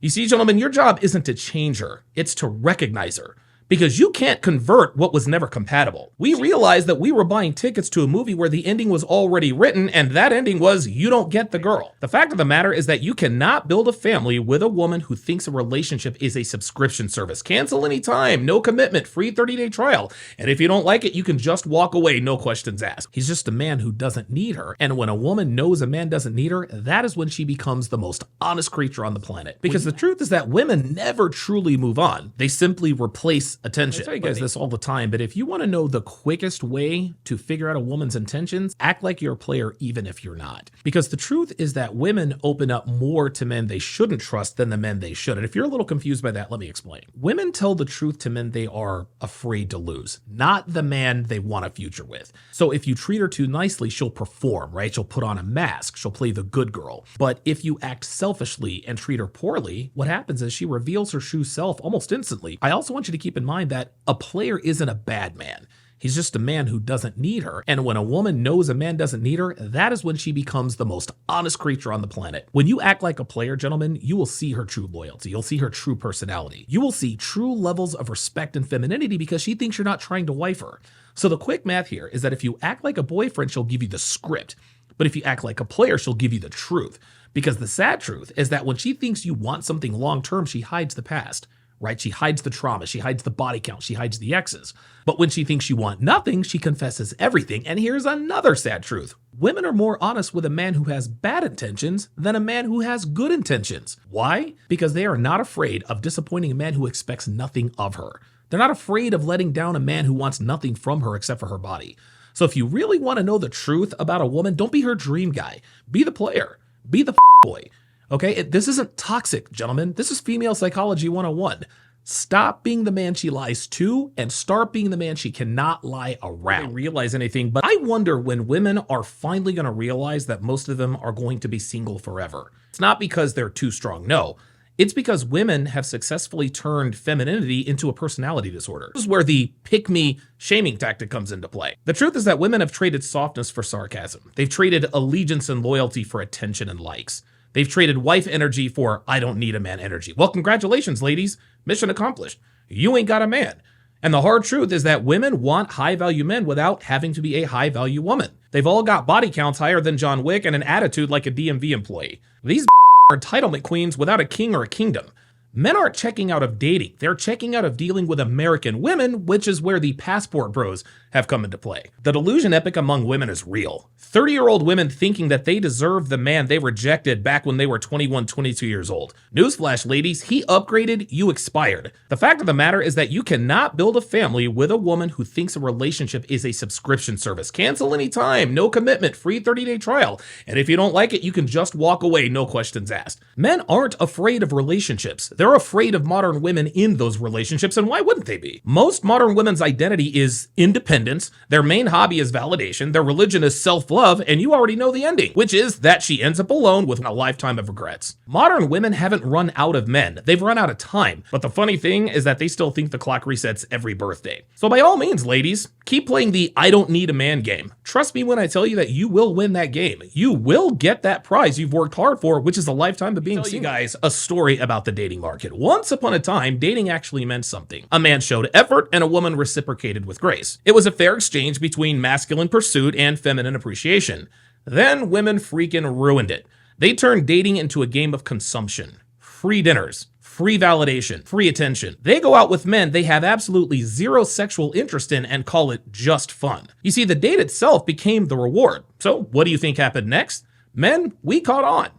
You see, gentlemen, your job isn't to change her, it's to recognize her. Because you can't convert what was never compatible. We realized that we were buying tickets to a movie where the ending was already written, and that ending was, you don't get the girl. The fact of the matter is that you cannot build a family with a woman who thinks a relationship is a subscription service. Cancel anytime, no commitment, free 30-day trial. And if you don't like it, you can just walk away, no questions asked. He's just a man who doesn't need her. And when a woman knows a man doesn't need her, that is when she becomes the most honest creature on the planet. Because the truth is that women never truly move on. They simply replace attention. I tell you guys this all the time, but if you want to know the quickest way to figure out a woman's intentions, act like you're a player even if you're not. Because the truth is that women open up more to men they shouldn't trust than the men they should. And if you're a little confused by that, let me explain. Women tell the truth to men they are afraid to lose, not the man they want a future with. So if you treat her too nicely, she'll perform, right? She'll put on a mask, she'll play the good girl. But if you act selfishly and treat her poorly, what happens is she reveals her true self almost instantly. I also want you to keep in mind that a player isn't a bad man. He's just a man who doesn't need her. And when a woman knows a man doesn't need her, that is when she becomes the most honest creature on the planet. When you act like a player, gentlemen, you will see her true loyalty. You'll see her true personality. You will see true levels of respect and femininity because she thinks you're not trying to wife her. So the quick math here is that if you act like a boyfriend, she'll give you the script. But if you act like a player, she'll give you the truth. Because the sad truth is that when she thinks you want something long-term, she hides the past. Right? She hides the trauma, she hides the body count, she hides the exes. But when she thinks you want nothing, she confesses everything. And here's another sad truth. Women are more honest with a man who has bad intentions than a man who has good intentions. Why? Because they are not afraid of disappointing a man who expects nothing of her. They're not afraid of letting down a man who wants nothing from her except for her body. So if you really want to know the truth about a woman, don't be her dream guy. Be the player. Be the boy. Okay, this isn't toxic, gentlemen. This is female psychology 101. Stop being the man she lies to and start being the man she cannot lie around. I don't realize anything, but I wonder when women are finally going to realize that most of them are going to be single forever. It's not because they're too strong, no. It's because women have successfully turned femininity into a personality disorder. This is where the pick-me shaming tactic comes into play. The truth is that women have traded softness for sarcasm. They've traded allegiance and loyalty for attention and likes. They've traded wife energy for I don't need a man energy. Well, congratulations, ladies. Mission accomplished. You ain't got a man. And the hard truth is that women want high-value men without having to be a high-value woman. They've all got body counts higher than John Wick and an attitude like a DMV employee. These are entitlement queens without a king or a kingdom. Men aren't checking out of dating. They're checking out of dealing with American women, which is where the passport bros have come into play. The delusion epic among women is real. 30-year-old women thinking that they deserve the man they rejected back when they were 21, 22 years old. Newsflash, ladies, he upgraded, you expired. The fact of the matter is that you cannot build a family with a woman who thinks a relationship is a subscription service. Cancel anytime, no commitment, free 30-day trial. And if you don't like it, you can just walk away, no questions asked. Men aren't afraid of relationships. They're afraid of modern women in those relationships, and why wouldn't they be? Most modern women's identity is independence, their main hobby is validation, their religion is self-love, and you already know the ending, which is that she ends up alone with a lifetime of regrets. Modern women haven't run out of men, they've run out of time, but the funny thing is that they still think the clock resets every birthday. So by all means, ladies, keep playing the I don't need a man game. Trust me when I tell you that you will win that game. You will get that prize you've worked hard for, which is a lifetime of being single. You guys a story about the dating market. Once upon a time, dating actually meant something. A man showed effort and a woman reciprocated with grace. It was a fair exchange between masculine pursuit and feminine appreciation. Then women freaking ruined it. They turned dating into a game of consumption. Free dinners, free validation, free attention. They go out with men they have absolutely zero sexual interest in and call it just fun. You see, the date itself became the reward. So what do you think happened next? Men, we caught on.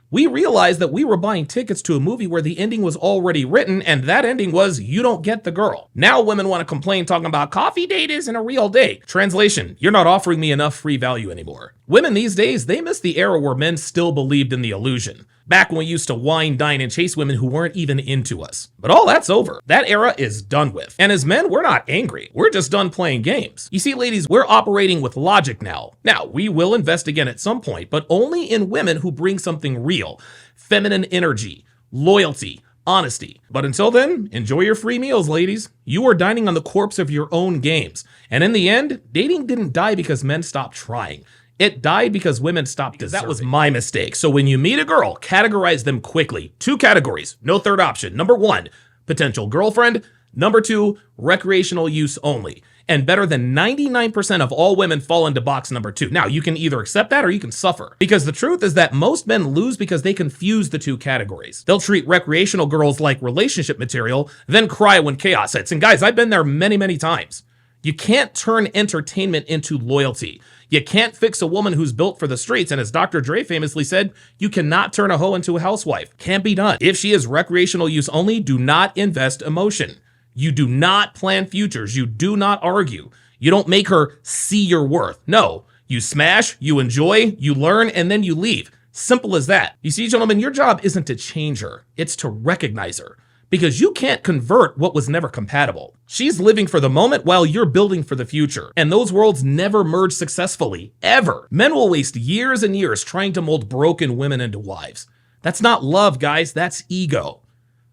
We realized that we were buying tickets to a movie where the ending was already written, and that ending was, you don't get the girl. Now women want to complain talking about coffee date isn't a real date. Translation, you're not offering me enough free value anymore. Women these days, they miss the era where men still believed in the illusion. Back when we used to wine, dine, and chase women who weren't even into us. But all that's over. That era is done with. And as men, we're not angry. We're just done playing games. You see, ladies, we're operating with logic now. Now, we will invest again at some point, but only in women who bring something real. Feminine energy, loyalty, honesty. But until then, enjoy your free meals, ladies. You are dining on the corpse of your own games. And in the end, dating didn't die because men stopped trying. It died because women stopped deserving. That was my mistake. So when you meet a girl, categorize them quickly. 2 categories, no third option. Number 1, potential girlfriend. Number 2, recreational use only. And better than 99% of all women fall into box number 2. Now, you can either accept that or you can suffer. Because the truth is that most men lose because they confuse the 2 categories. They'll treat recreational girls like relationship material, then cry when chaos hits. And guys, I've been there many, many times. You can't turn entertainment into loyalty. You can't fix a woman who's built for the streets. And as Dr. Dre famously said, you cannot turn a hoe into a housewife. Can't be done. If she is recreational use only, do not invest emotion. You do not plan futures. You do not argue. You don't make her see your worth. No, you smash, you enjoy, you learn, and then you leave. Simple as that. You see, gentlemen, your job isn't to change her. It's to recognize her. Because you can't convert what was never compatible. She's living for the moment while you're building for the future. And those worlds never merge successfully, ever. Men will waste years and years trying to mold broken women into wives. That's not love, guys. That's ego.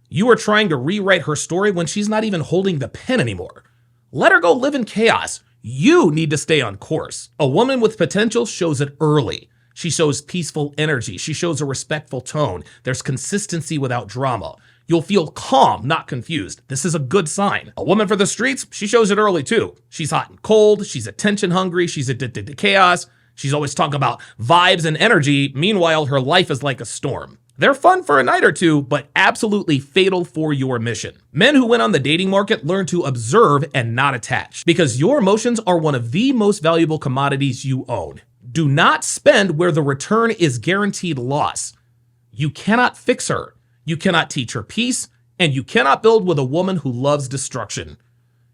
You are trying to rewrite her story when she's not even holding the pen anymore. Let her go live in chaos. You need to stay on course. A woman with potential shows it early. She shows peaceful energy. She shows a respectful tone. There's consistency without drama. You'll feel calm, not confused. This is a good sign. A woman for the streets, she shows it early too. She's hot and cold. She's attention hungry. She's addicted to chaos. She's always talking about vibes and energy. Meanwhile, her life is like a storm. They're fun for a night or two, but absolutely fatal for your mission. Men who win on the dating market learn to observe and not attach, because your emotions are one of the most valuable commodities you own. Do not spend where the return is guaranteed loss. You cannot fix her. You cannot teach her peace, and you cannot build with a woman who loves destruction.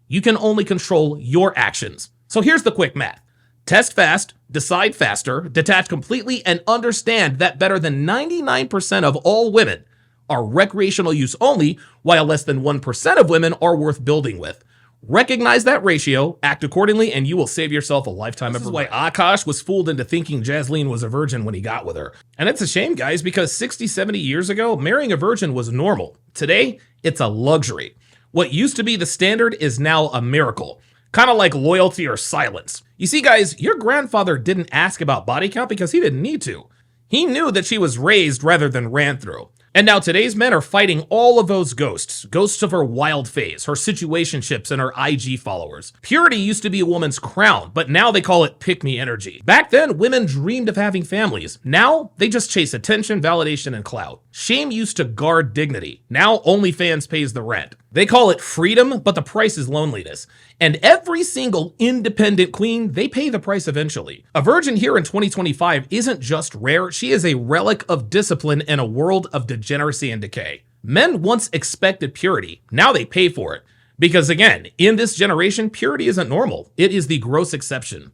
You can only control your actions. So here's the quick math. Test fast, decide faster, detach completely, and understand that better than 99% of all women are recreational use only, while less than 1% of women are worth building with. Recognize that ratio, act accordingly, and you will save yourself a lifetime of regret. This is why Akash was fooled into thinking Jasleen was a virgin when he got with her. And it's a shame, guys, because 60, 70 years ago, marrying a virgin was normal. Today, it's a luxury. What used to be the standard is now a miracle. Kind of like loyalty or silence. You see, guys, your grandfather didn't ask about body count because he didn't need to. He knew that she was raised rather than ran through. And now today's men are fighting all of those ghosts of her wild phase, her situationships, and her IG followers. Purity used to be a woman's crown, but now they call it pick-me energy. Back then, women dreamed of having families. Now, they just chase attention, validation, and clout. Shame used to guard dignity. Now, OnlyFans pays the rent. They call it freedom, but the price is loneliness. And every single independent queen, they pay the price eventually. A virgin here in 2025 isn't just rare, she is a relic of discipline in a world of degeneracy and decay. Men once expected purity, now they pay for it. Because again, in this generation, purity isn't normal. It is the gross exception.